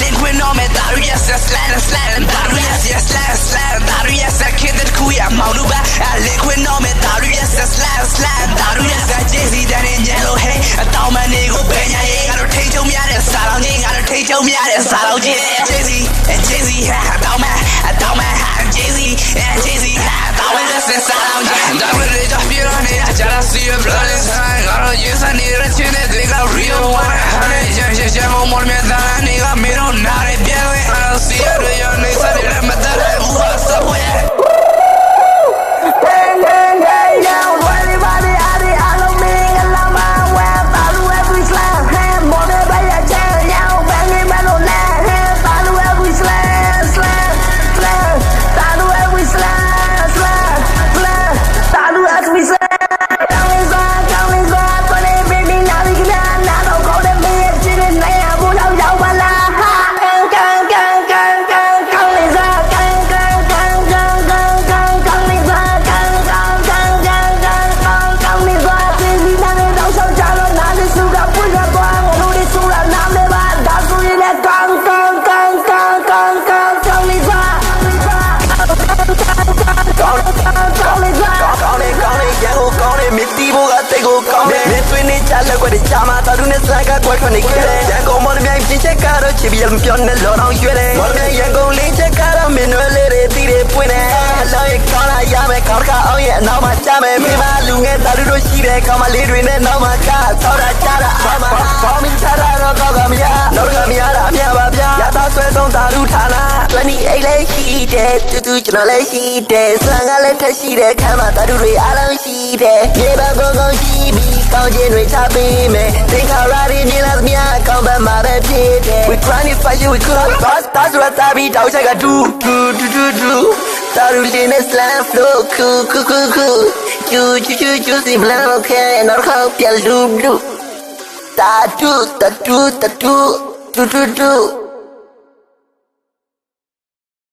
liquid no me daru yes slam slam daru yes slam slam daru yes kid the kuya maunu ba liquid no me daru yes slam slam daru yes jay-z dan in yellow hey အတောင်မနေကိုဘယ်ညာရေးငါတို့ထိချုံများတဲ့စာလောင်းကြီးငါတို့ထိချုံများတဲ့စာလောင်းကြီး jay-z ha အတောင်မ jay-z ha အတောင်မတဲ့စာလောင်းကြီးဒါပေမဲ့တော့ပြောနေကြတာ see your blood inside ငါတို့ရေးစနေတဲ့ချင်းတွေ real one ရှေ့မော်မြတ်သားနေကမင်းတို့နားရပြဲဝင် I see you your next day မတရဘူးဆိုဝဲလက်ွက်တဲ့ချာမတာသူနဲ့စလိုက်ကွက်ခွနေခဲ့တယ်ရန်ကုန်မော်လမြိုင်ပြင်ချက်ကတော့ချီပြီးပြောနေလောတော့ရွှဲတယ်မော်လမြိုင်ရန်ကုန်လင်းချက်ကတော့မင်းတို့လေးတွေတီးတွေပွင့်တယ်အလောရဲ့ကောင်းလာရမယ်ကောင်းကအောင်ရဲ့အနောက်မှာချမယ်မိမလူငယ်တာသူတို့ရှိတယ်ကောင်းမလေးတွေနဲ့နောက်မှာချဆောက်တာချတာအမဘောမင်းချတာတော့ကောက်ကမရနောက်ကမရတာအမြပါဗျာရတာဆွဲဆုံးတာလူဌာန28လေးရှိတယ်တူကျွန်တော်လည်းရှိတယ်စံကလည်းထက်ရှိတယ်ခမ်းမှာတာသူတွေအားလုံးရှိတယ်မြေပါကောင်းကောင်းရှိပြီးကောင်းခြင်းတွေချပေးမယ်သင်္ခါရတွေမြင်လာသမျှကောင်းပန်းမှာပဲဖြစ်တယ် We trying to fight you we could bossဆိုတာတာပြီးတောက်ချက်ကဒူတာရူလင်းနဲ့ slam flow cool you see plan okay နောက်တစ်ခါပြန်လူတာတူ